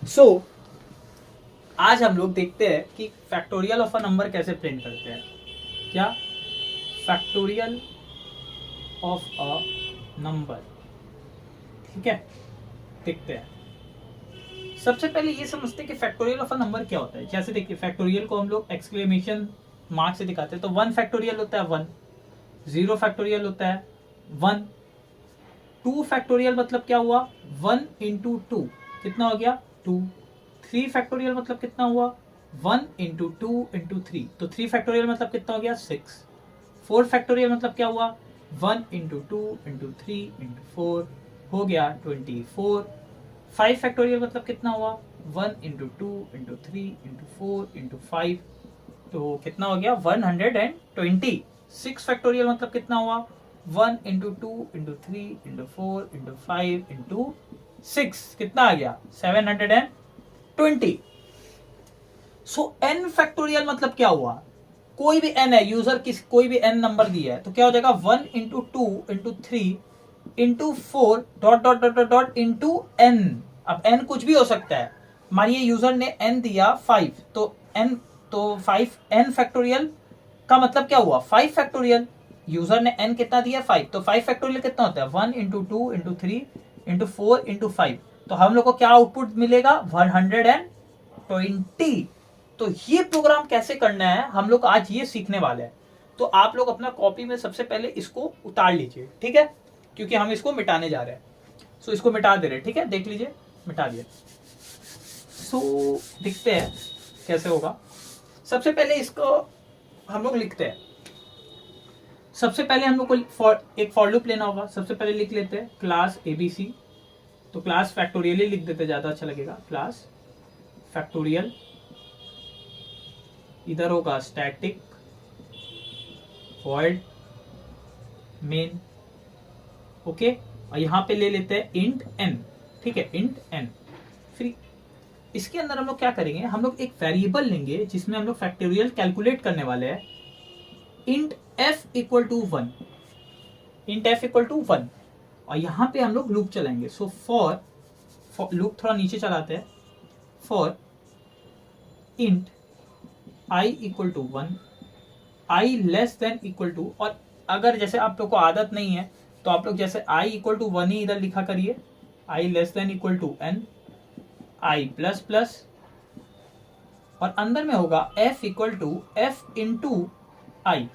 सो आज हम लोग देखते हैं कि फैक्टोरियल ऑफ अ नंबर कैसे प्रिंट करते हैं। क्या फैक्टोरियल ऑफ अ नंबर, ठीक है, देखते हैं। सबसे पहले ये समझते हैं कि फैक्टोरियल ऑफ अ नंबर क्या होता है। जैसे देखिए, फैक्टोरियल को हम लोग एक्सक्लेमेशन मार्क से दिखाते हैं। तो 1 फैक्टोरियल होता है 1, 0 फैक्टोरियल होता है 1, 2 फैक्टोरियल मतलब क्या हुआ 1 इंटू टू, कितना हो गया 2। 3 फैक्टोरियल मतलब कितना हुआ 1 इंटू टू इंटू थ्री, तो 3 फैक्टोरियल मतलब कितना हो गया 6। 4 फैक्टोरियल मतलब क्या हुआ 1 into two into three into four, हो गया 24। 5 फैक्टोरियल मतलब कितना हुआ 1 into two into three into four into five, तो कितना हो गया 120। 6 फैक्टोरियल मतलब कितना हुआ 1 into two into three into four into five into six, कितना आ गया 720। सो n फैक्टोरियल मतलब क्या हुआ, कोई भी n है, यूजर कोई भी n नंबर दिया है, तो क्या हो जाएगा 1 into two into three into four dot dot dot dot dot into n। अब n कुछ भी हो सकता है। मानिए यूजर ने n दिया 5, तो n, तो 5 n फैक्टोरियल का मतलब क्या हुआ 5 फैक्टोरियल। यूजर ने n कितना दिया 5, तो 5 फैक्टोरियल कितना होता है 1 into two into three into four into five, तो हम लोग को क्या आउटपुट मिलेगा 120। तो ये प्रोग्राम कैसे करना है हम लोग आज ये सीखने वाले हैं। तो आप लोग अपना कॉपी में सबसे पहले इसको उतार लीजिए, ठीक है, क्योंकि हम इसको मिटाने जा रहे हैं। सो इसको मिटा दे रहे हैं, ठीक है, देख लीजिए, मिटा दिया। सो देखते हैं कैसे होगा। सबसे पहले इसको हम लोग लिखते हैं। सबसे पहले हम लोग को एक फॉर लूप लेना होगा। सबसे पहले लिख लेते हैं क्लास एबीसी, तो क्लास फैक्टोरियल ही लिख देते, ज्यादा अच्छा लगेगा। क्लास फैक्टोरियल, इधर होगा स्टैटिक वॉइड मेन, ओके, और यहां पे ले लेते हैं इंट n, ठीक है, इंट n। फिर इसके अंदर हम लोग क्या करेंगे, हम लोग एक वेरिएबल लेंगे जिसमें हम लोग फैक्टोरियल कैलकुलेट करने वाले हैं। Int f equal to 1, int f equal to 1, और यहां पे हम लोग लूप चलाएंगे। सो फॉर लूप थोड़ा नीचे चलाते हैं। For int i equal to 1, i less than equal to, और अगर जैसे आप लोग को आदत नहीं है तो आप लोग जैसे i इक्वल टू 1 ही इधर लिखा करिए, i less than equal to n, i plus plus, और अंदर में होगा f equal to f into I.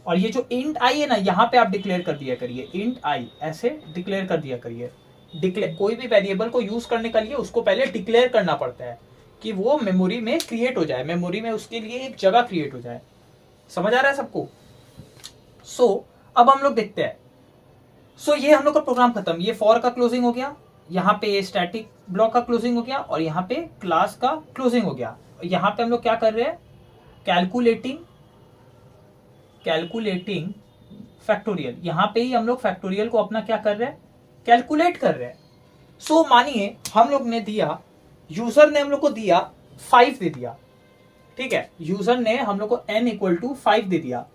और ये जो इंट आई है ना, यहां पे आप डिक्लेयर कर दिया करिए इंट आई, ऐसे डिक्लेयर कर दिया करिए। डिक्लेयर कोई भी वेरिएबल को यूज करने के लिए उसको पहले डिक्लेयर करना पड़ता है कि वो मेमोरी में क्रिएट हो जाए, मेमोरी में उसके लिए एक जगह क्रिएट हो जाए। समझ आ रहा है सबको? सो अब हम लोग देखते हैं। सो ये हम लोग का प्रोग्राम खत्म। ये फॉर का क्लोजिंग हो गया, यहाँ पे स्टैटिक ब्लॉक का क्लोजिंग हो गया, और यहाँ पे क्लास का क्लोजिंग हो गया। यहाँ पे हम लोग क्या कर रहे हैं, कैलकुलेटिंग फैक्टोरियल। यहां पे ही हम लोग फैक्टोरियल को अपना क्या कर रहे हैं, कैलकुलेट कर रहे हैं। सो मानिए हम लोग ने दिया, यूजर ने हम लोग को दिया 5 दे दिया, ठीक है, यूजर ने हम लोग को n इक्वल टू 5 दे दिया।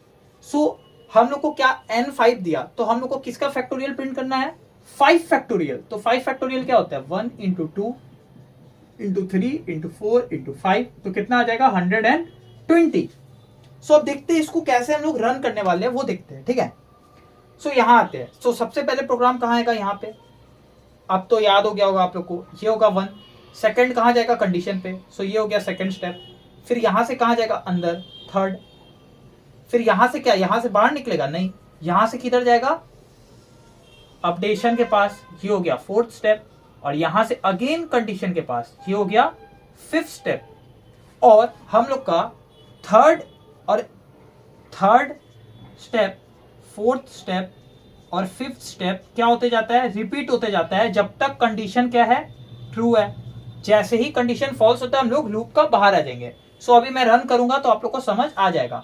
सो हम लोग को क्या n 5 दिया, तो हम लोग को किसका फैक्टोरियल प्रिंट करना है 5 फैक्टोरियल। तो 5 फैक्टोरियल क्या होता है 1 into two into three into four into five, तो कितना आ जाएगा 120। सो अब देखते हैं इसको कैसे हम लोग रन करने वाले हैं, वो देखते हैं, ठीक है। सो यहां आते हैं। सो सबसे पहले प्रोग्राम कहां आएगा, यहाँ पे, अब तो याद हो गया होगा आप लोग को, ये होगा 1। सेकंड कहां जाएगा कंडीशन पे, सो ये हो गया सेकंड स्टेप। फिर यहां से कहां जाएगा अंदर, थर्ड। फिर यहां से क्या, यहां से बाहर निकलेगा नहीं, यहां से किधर जाएगा अपडेशन के पास, ये हो गया फोर्थ स्टेप। और यहां से अगेन कंडीशन के पास, ये हो गया फिफ्थ स्टेप। और हम लोग का थर्ड स्टेप, फोर्थ स्टेप और फिफ्थ स्टेप क्या होते जाता है, रिपीट होते जाता है जब तक कंडीशन क्या है, ट्रू है। जैसे ही कंडीशन फॉल्स होता है हम लोग लूप का बाहर आ जाएंगे। सो अभी मैं रन करूंगा तो आप लोग को समझ आ जाएगा।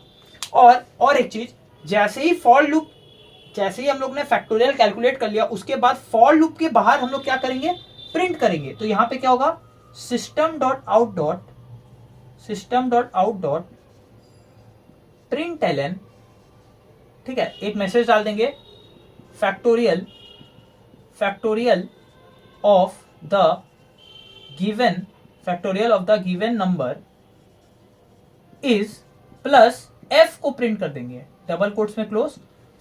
और एक चीज, जैसे ही फॉर लूप, जैसे ही हम लोग ने फैक्टोरियल कैलकुलेट कर लिया, उसके बाद फॉर लूप के बाहर हम लोग क्या करेंगे, प्रिंट करेंगे। तो यहां पे क्या होगा, system dot out dot println, ठीक है, एक मैसेज डाल देंगे factorial of the given factorial of the given number is plus F को प्रिंट कर देंगे डबल कोट्स में close,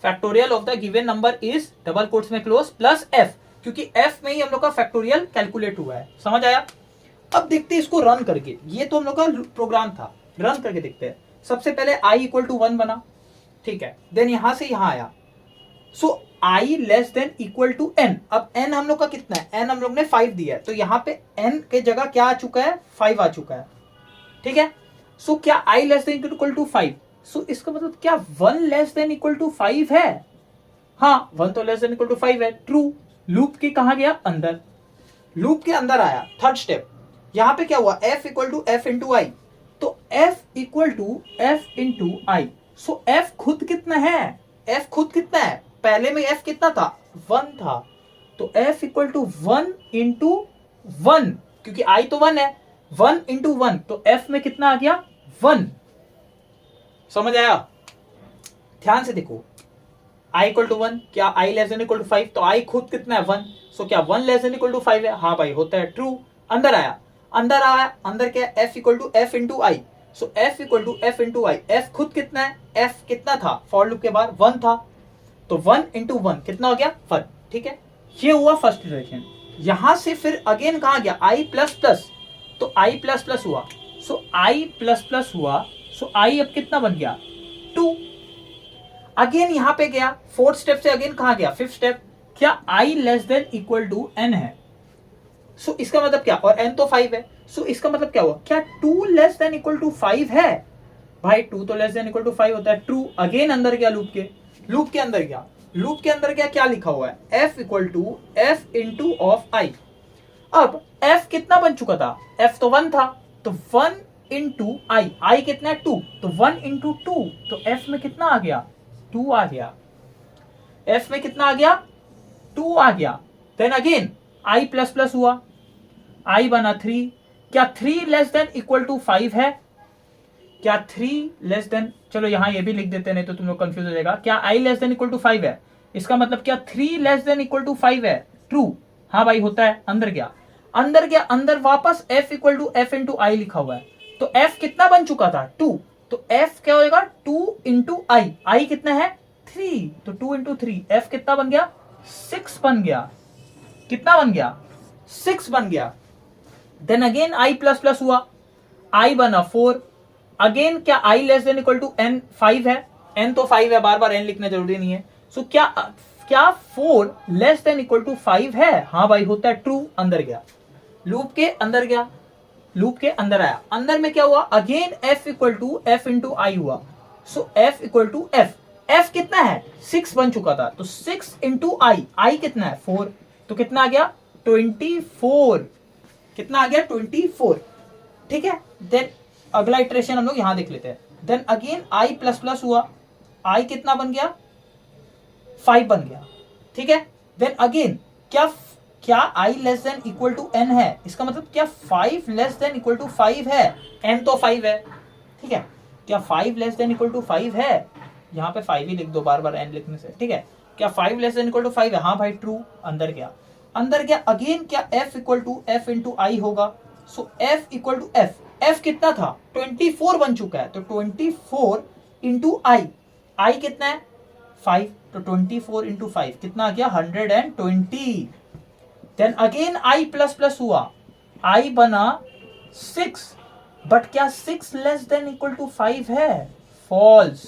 factorial of the given number is double quotes में क्लोज प्लस एफ, क्योंकि एफ में ही हम लोग का फैक्टोरियल कैलकुलेट हुआ है। समझ आया? अब देखते हैं इसको रन करके, ये तो हम लोग का प्रोग्राम था, रन करके देखते हैं। सबसे पहले i इक्वल टू 1 बना, ठीक है, देन यहां से यहां आया, so i less than equal to n। अब n हम लोग का कितना है, n हम लोग ने 5 दिया है, तो यहां पे n के जगह क्या आ चुका है, 5 आ चुका है, ठीक है। सो क्या i less than equal to 5, so इसका मतलब क्या 1 लेस देन इक्वल टू 5 है? हाँ, 1 तो लेस देन इक्वल टू 5 है, ट्रू। लूप के कहा गया अंदर, लूप के अंदर आया, थर्ड स्टेप, यहां पे क्या हुआ, f equal to f into I, तो f equal to f into I. So f खुद कितना है, f खुद कितना है, पहले में f कितना था, 1 था, तो f इक्वल टू 1 इंटू 1, क्योंकि i तो 1 है, 1 इंटू 1, तो f में कितना आ गया, 1। समझ आया? ध्यान से देखो, i इक्वल टू 1, क्या i less than equal to 5, तो i खुद कितना है, 1, सो क्या 1 लेस देन इक्वल टू 5 है? हाँ भाई होता है, ट्रू। अंदर आया, अंदर क्या है, f equal to f into I, so f equal to f into I, f खुद कितना है, f कितना था फॉर लूप के बाद, 1 था, तो 1 इंटू 1 कितना हो गया, 1, ठीक है। ये हुआ फर्स्ट इटरेशन। यहां से फिर अगेन कहा गया i प्लस प्लस, तो i प्लस प्लस हुआ, सो i प्लस प्लस हुआ, सो i अब कितना बन गया, 2। अगेन यहां पे गया, फोर्थ स्टेप से अगेन कहा गया, फिफ्थ स्टेप, क्या i less than equal to n है, सो इसका मतलब क्या, और n तो 5 है, सो इसका मतलब क्या हुआ, क्या 2 लेस देन इक्वल टू 5 है? भाई 2 तो लेस देन इक्वल टू 5 होता है, ट्रू। अगेन अंदर गया, लूप के अंदर गया, लूप के अंदर गया, क्या लिखा हुआ है, f equal to f into of I. अब f कितना बन चुका था, f तो 1 था, तो 1 इंटू आई कितना है, 2, तो 1 इंटू 2, तो f में कितना आ गया, 2 आ गया, f में कितना आ गया, 2 आ गया। Then again i plus plus हुआ, i बना 3, क्या 3 लेस देन इक्वल टू 5 है, क्या 3 लेस देन, चलो यहां ये भी लिख देते नहीं तो तुम लोग कंफ्यूज हो जाएगा, क्या i less than equal to 5 है, इसका मतलब क्या 3 लेस देन इक्वल टू 5 है, ट्रू। हाँ भाई होता है, अंदर गया, अंदर वापस f equal to f into I लिखा हुआ है, तो f कितना बन चुका था, 2, तो f क्या होगा, 2 इंटू आई कितना है, 3, तो 2 इंटू 3, f कितना बन गया, 6 बन गया, कितना बन गया, 6 बन गया। Then again i plus plus हुआ, i बना 4, अगेन क्या i less than equal to n 5 है, n तो 5 है, बार बार n लिखना जरूरी नहीं है, सो क्या 4 लेस देन इक्वल टू 5 है? हाँ भाई होता है, ट्रू। अंदर गया, लूप के अंदर गया, लूप के अंदर आया, अंदर में क्या हुआ, again f equal to f into I हुआ, so f equal to f कितना है, 6 बन चुका था, तो 6 इंटू आई कितना है, 4, तो कितना आ गया, 24, कितना आ गया, 24, ठीक है। देन अगला इटरेशन हम लोग यहां देख लेते हैं, then again i plus plus हुआ, i कितना बन गया, 5 बन गया, ठीक है। देन अगेन क्या i less than equal to n है, इसका मतलब क्या 5 लेस देन इक्वल टू 5 है, n तो 5 है, ठीक है, क्या 5 लेस देन इक्वल टू 5 है, यहाँ पे 5 ही लिख दो बार बार n लिखने से, ठीक है, क्या 5 लेस देन इक्वल टू 5 है, हाँ भाई ट्रू। अंदर गया अगेन, क्या f equal to f into I होगा, so f equal to f कितना था, 24 बन चुका है, तो 24 इंटू आई कितना है, 5, तो 24 इंटू 5 कितना आ गया, 120। Then again i plus plus हुआ, i बना 6, बट क्या 6 लेस देन इक्वल टू 5 है, फॉल्स।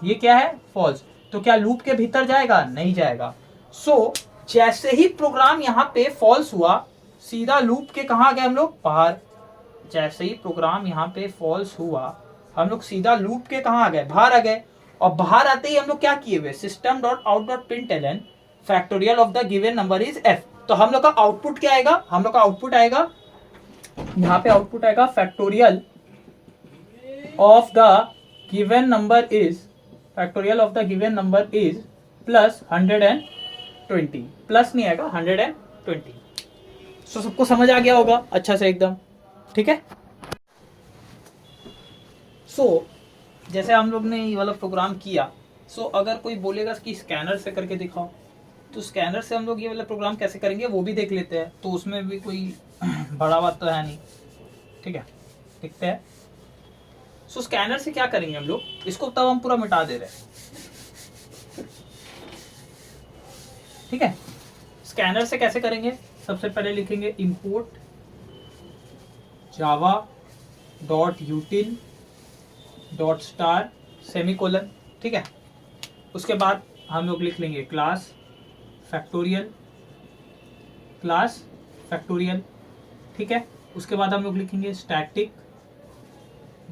ये क्या है, फॉल्स, तो क्या लूप के भीतर जाएगा, नहीं जाएगा। सो जैसे ही प्रोग्राम यहाँ पे फॉल्स हुआ, सीधा लूप के कहाँ गए हम लोग, बाहर। जैसे ही प्रोग्राम यहाँ पे फॉल्स हुआ, हम लोग सीधा लूप के कहाँ आ गए, बाहर आ गए, और बाहर आते ही हम लोग क्या किए हुए, system dot out dot println factorial of the given number is f। तो हम लोग का आउटपुट क्या आएगा, हम लोग का आउटपुट आएगा, यहाँ पे आउटपुट आएगा factorial of the given number is, factorial of the given number is plus 120, plus नहीं आएगा 120। सो सबको समझ आ गया होगा अच्छा से एकदम, ठीक है। सो जैसे हम लोग ने ये वाला प्रोग्राम किया, सो अगर कोई बोलेगा कि स्कैनर से करके दिखाओ, तो स्कैनर से हम लोग ये वाला प्रोग्राम कैसे करेंगे वो भी देख लेते हैं, तो उसमें भी कोई बड़ा बात तो है नहीं, ठीक है, देखते हैं। सो स्कैनर से क्या करेंगे हम लोग, इसको तब हम पूरा मिटा दे रहे हैं, ठीक है। स्कैनर से कैसे करेंगे, सबसे पहले लिखेंगे import java.util.star सेमीकोलन, ठीक है। उसके बाद हम लोग लिख लेंगे क्लास फैक्टोरियल, ठीक है। उसके बाद हम लोग लिखेंगे स्टैटिक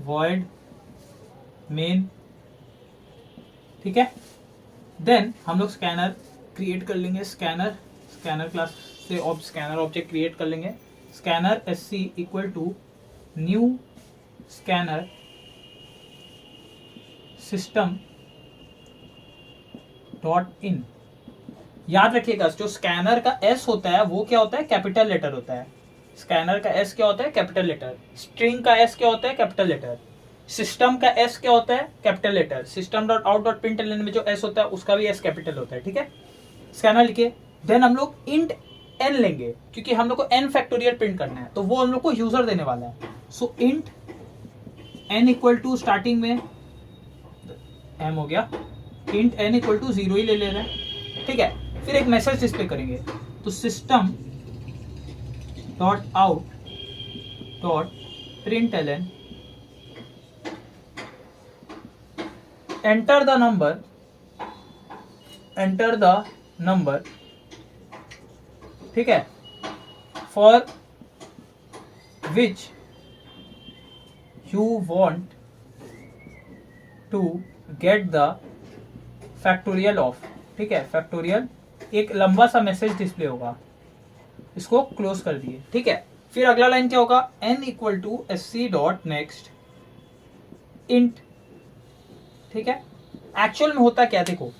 void main, ठीक है। देन हम लोग स्कैनर क्रिएट कर लेंगे, स्कैनर क्लास से स्कैनर ऑब्जेक्ट क्रिएट कर लेंगे, scanner sc equal to new scanner system dot in. याद रखिएगा जो स्कैनर का एस होता है वो क्या होता है, कैपिटल लेटर होता है। स्कैनर का एस क्या होता है, कैपिटल लेटर। स्ट्रिंग का एस क्या होता है, कैपिटल लेटर। सिस्टम का एस क्या होता है, capital letter. System dot out dot println में जो एस होता है उसका भी एस कैपिटल होता है, ठीक है। स्कैनर लिखे, देन हम लोग इंट एन लेंगे क्योंकि हम लोग को एन फैक्टोरियल प्रिंट करना है, तो वो हम लोग को यूजर देने वाला है। So int N equal to starting में एम हो गया, इंट एन इक्वल टू 0 ही ले रहे हैं, ठीक है। फिर एक मैसेज डिस्प्ले करेंगे, तो system dot out dot println enter the number, ठीक है, for which you want to get the factorial of, ठीक है। फैक्टोरियल एक लंबा सा मैसेज डिस्प्ले होगा, इसको क्लोज कर दिए, ठीक है। फिर अगला लाइन क्या होगा, n equal to sc dot next int, ठीक है। एक्चुअल में होता क्या, देखो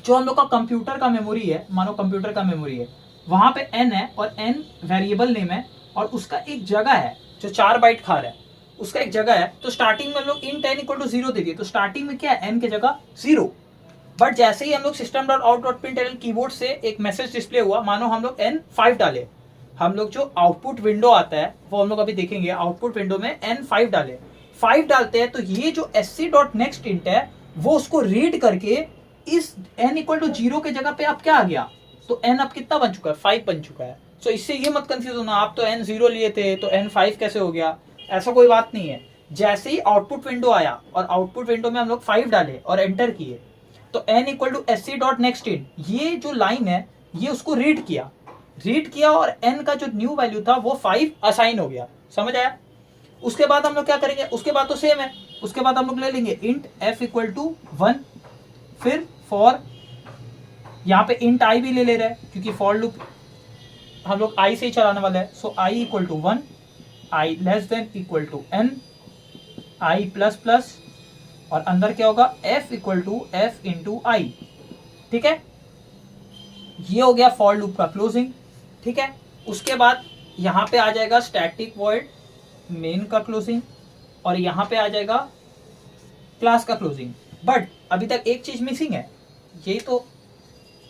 जो हम लोग का कंप्यूटर का मेमोरी है, मानो कंप्यूटर का मेमोरी है, वहां पे n है और n वेरिएबल नेम है और उसका एक जगह है जो 4 बाइट खा रहा है, उसका एक जगह है। तो स्टार्टिंग में हम लोग इंट n इक्वल टू 0 दे दिए, तो स्टार्टिंग में क्या है, n की जगह 0। बट जैसे ही हम लोग system dot out dot println keyboard से एक मैसेज डिस्प्ले हुआ, मानो हम लोग n5 डाले, हम लोग जो आउटपुट विंडो आता है वो हम लोग अभी देखेंगे, आउटपुट विंडो में n5 डाले, 5 डालते हैं, तो ये जो sc डॉट नेक्स्ट इंट है वो उसको रीड करके इस n इक्वल टू 0 के जगह पे आप क्या आ गया, तो n अब कितना बन चुका है, 5 बन चुका है। सो इससे ये मत कंफ्यूज होना, आप तो n 0 लिए थे तो n 5 कैसे हो गया, ऐसा कोई बात नहीं है। जैसे ही आउटपुट विंडो आया और आउटपुट विंडो में हम लोग 5 डाले और एंटर किए, तो n equal to sc dot next in, ये जो लाइन है ये उसको रीड किया और n का जो न्यू वैल्यू था वो 5 असाइन हो गया, समझ आया। उसके बाद हम लोग क्या करेंगे, उसके बाद तो सेम है, उसके बाद हम लोग ले लेंगे इंट f इक्वल टू 1, फिर फॉर, यहाँ पे इंट i भी ले रहे हैं क्योंकि फॉर लूप हम लोग i से ही चलाने वाला है। So i equal to 1, i less than equal to n, i plus plus, और अंदर क्या होगा, f equal to f into i, ठीक है। ये हो गया फॉर लूप का क्लोजिंग, ठीक है। उसके बाद यहाँ पे आ जाएगा स्टैटिक वॉइड मेन का क्लोजिंग और यहाँ पे आ जाएगा क्लास का क्लोजिंग। बट अभी तक एक चीज मिसिंग है, यही तो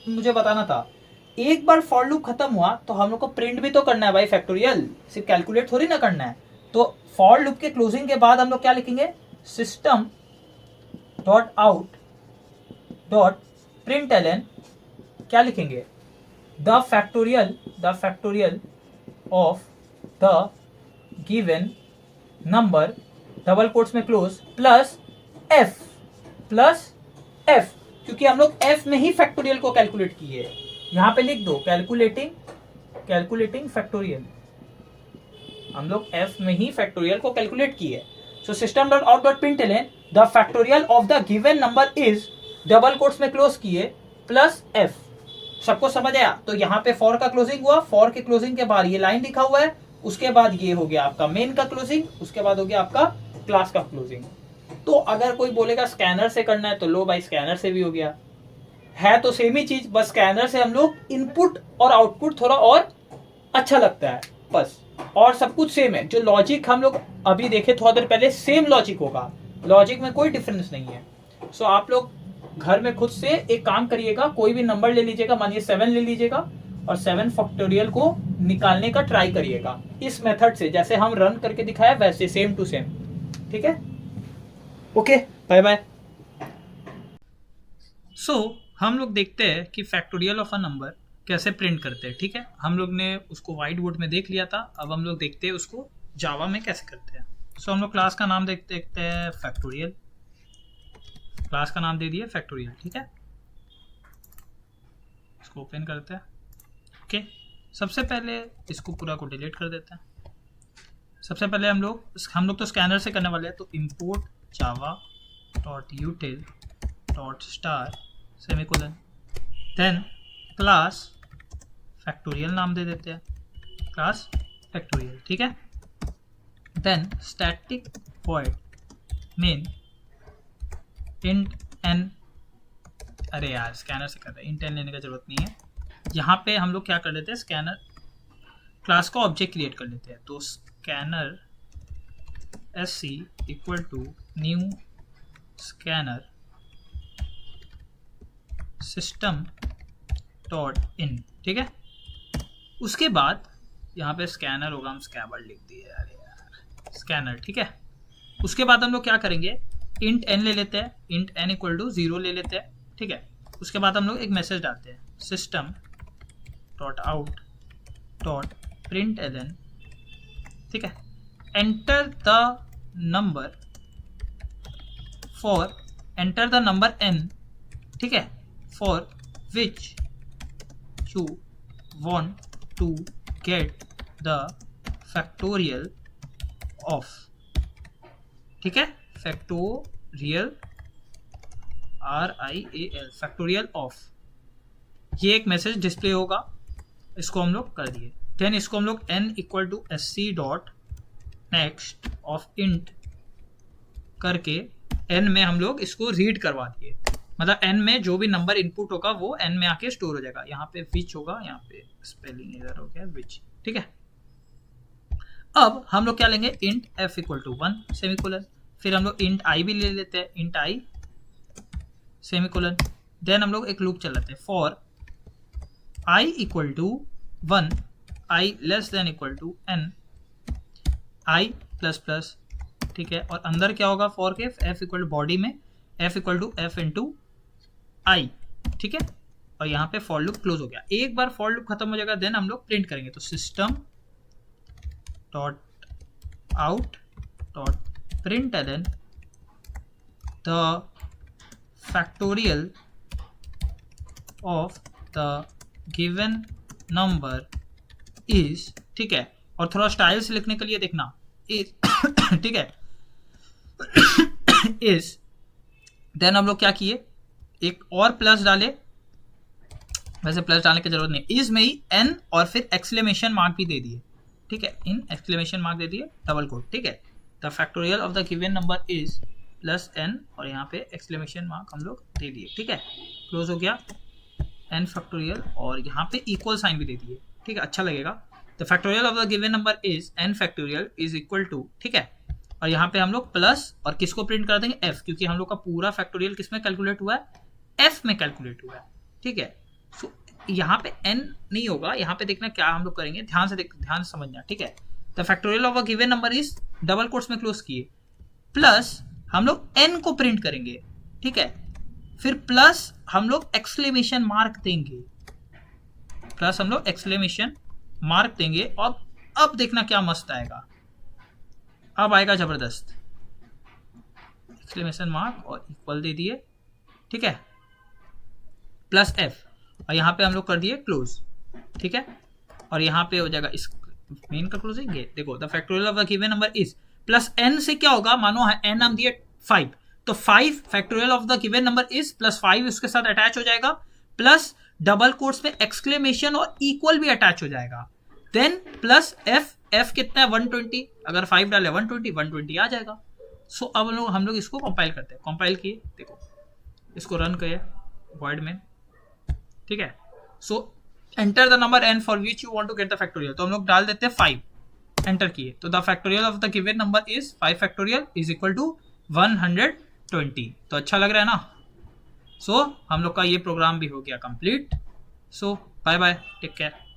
मुझे बताना था। एक बार फॉर लूप खत्म हुआ तो हम लोग को प्रिंट भी तो करना है भाई फैक्टोरियल, सिर्फ कैलकुलेट थोड़ी ना करना है। तो फॉर लूप के क्लोजिंग के बाद हम लोग क्या लिखेंगे, system dot out dot println, क्या लिखेंगे, the factorial of the given number, double quotes में क्लोज, प्लस एफ, क्योंकि हम लोग एफ में ही फैक्टोरियल को कैलकुलेट किए। यहां पे लिख दो कैलकुलेटिंग फैक्टोरियल, हम लोग एफ में ही फैक्टोरियल को कैलकुलेट किए। So system dot out dot println the factorial of the given number is, double quotes में क्लोज किए, प्लस एफ। सबको समझ आया। तो यहाँ पे फॉर का क्लोजिंग हुआ, फॉर के क्लोजिंग के बाद ये लाइन लिखा हुआ है, उसके बाद ये हो गया आपका मेन का क्लोजिंग, उसके बाद हो गया आपका क्लास का क्लोजिंग। तो अगर कोई बोलेगा स्कैनर से करना है तो लो भाई स्कैनर से भी हो गया, है तो सेम ही चीज, बस स्कैनर से हम लोग इनपुट और आउटपुट थोड़ा और अच्छा लगता है बस, और सब कुछ सेम है। जो लॉजिक हम लोग अभी देखे थोड़ा देर पहले, सेम लॉजिक होगा, लॉजिक में कोई डिफरेंस नहीं है। सो आप लोग घर में खुद से एक काम करिएगा, कोई भी नंबर ले लीजिएगा, मानिए 7 ले लीजिएगा और 7 फैक्टोरियल को निकालने का ट्राई करिएगा इस मेथड से, जैसे हम रन करके दिखाया वैसे, सेम टू सेम। ठीक है, ओके, बाय बाय। सो हम लोग देखते हैं कि फैक्टोरियल ऑफ अ नंबर कैसे प्रिंट करते हैं। ठीक है, हम लोग ने उसको व्हाइट बोर्ड में देख लिया था, अब हम लोग देखते हैं उसको जावा में कैसे करते हैं। सो हम लोग क्लास का नाम देखते हैं फैक्टोरियल, क्लास का नाम दे दिए फैक्टोरियल। ठीक है, इसको ओपन करते हैं। ओके, सबसे पहले इसको पूरा को डिलीट कर देते हैं। सबसे पहले हम लोग तो स्कैनर से करने वाले हैं, तो import java.util.star semicolon, then class factorial नाम दे देते हैं, क्लास फैक्टोरियल। ठीक है, then static void main int N, अरे यार स्कैनर से कर रहे हैं, इंट एन लेने का जरूरत नहीं है। यहाँ पे हम लोग क्या कर लेते हैं, स्कैनर क्लास का ऑब्जेक्ट क्रिएट कर लेते हैं, तो scanner sc equal to new scanner system dot in. ठीक है, उसके बाद यहाँ पे स्कैनर होगा, हम स्कैबर्ड लिख दिए, अरे यार स्कैनर। ठीक है, उसके बाद हम लोग क्या करेंगे, इंट एन ले लेते हैं, इंट एन इक्वल टू 0 ले लेते हैं। ठीक है, उसके बाद हम लोग एक मैसेज डालते हैं, system dot out dot println. ठीक है, enter the number for, enter the number n। ठीक है, for which you want to get the factorial of। ठीक है, फैक्टोरियल RIAL, फैक्टोरियल ऑफ, ये एक मैसेज डिस्प्ले होगा, इसको हम लोग कर दिए। देन इसको हम लोग n equal to sc dot next of int करके n में हम लोग इसको रीड करवा दिए, मतलब n में जो भी नंबर इनपुट होगा वो n में आके स्टोर हो जाएगा। यहाँ पे विच होगा, यहाँ पे स्पेलिंग इधर हो गया विच। ठीक है, अब हम लोग क्या लेंगे, int f equal to 1 semicolon, फिर हम लोग इंट i भी ले लेते हैं, इंट i सेमीकोलन, देन हम लोग एक लूप चलाते हैं, for i equal to 1, i less than equal to n, i plus plus. ठीक है, और अंदर क्या होगा, फॉर के f इक्वल टू बॉडी में f equal to f into I. ठीक है, और यहाँ पे फॉर लूप क्लोज हो गया। एक बार फॉर लूप खत्म हो जाएगा, देन हम लोग प्रिंट करेंगे, तो system dot out dot println the factorial of the given number is. ठीक है, और थोड़ा स्टाइल से लिखने के लिए देखना इज। ठीक है, इज, देन हम लोग क्या किए, एक और प्लस डाले, वैसे प्लस डालने की जरूरत नहीं, इज में ही n और फिर एक्सक्लेमेशन मार्क भी दे दिए। ठीक है, इन एक्सक्लेमेशन मार्क दे दिए, डबल कोट। ठीक है, the factorial of the given number is plus n और यहाँ पे एक्सक्लेमेशन मार्क हम लोग दे दिए। ठीक है, क्लोज हो गया, n फैक्टोरियल और यहाँ पे इक्वल साइन भी दे दिए। ठीक है, अच्छा लगेगा। The factorial of the given number is n factorial is equal to. ठीक है, और यहाँ पे हम लोग प्लस और किसको प्रिंट कर देंगे, f, क्योंकि हम लोग का पूरा फैक्टोरियल किस में कैलकुलेट हुआ है, f में कैलकुलेट हुआ है। ठीक है, सो यहाँ पे n नहीं होगा, यहाँ पे देखना क्या हम लोग करेंगे, ध्यान से समझना। ठीक है, the factorial of a given number is, double quotes में क्लोज किए, प्लस हम लोग n को प्रिंट करेंगे। ठीक है, फिर प्लस हम लोग एक्सक्लेमेशन मार्क देंगे, प्लस हम लोग एक्सक्लेमेशन मार्क देंगे, और अब देखना क्या मस्त आएगा, अब आएगा जबरदस्त, एक्सक्लेमेशन मार्क और इक्वल दे दिए। ठीक है, प्लस f, और यहाँ पे हम लोग कर दिए क्लोज। ठीक है, और यहाँ पे हो जाएगा इस मेन का क्लोजिंग। देखो, the factorial of the given number is, plus n से क्या होगा, मानो n हम दिए 5, तो 5 factorial of the given number is plus 5 उसके साथ अटैच हो जाएगा, प्लस डबल कोट्स में एक्सक्लेमेशन और इक्वल भी अटैच हो जाएगा, देन प्लस f कितना है 120, अगर 5 डाले 120 आ जाएगा। सो अब हम लोग इसको कंपाइल करते हैं, कंपाइल किए, देखो इसको रन किए वॉइड में। ठीक है, so enter the number n for which you want to get the factorial, तो हम लोग डाल देते हैं 5, एंटर किए, तो the factorial of the given number is 5 factorial is equal to 120। तो अच्छा लग रहा है ना, सो हम लोग का ये प्रोग्राम भी हो गया कंप्लीट। सो बाय बाय, टेक केयर।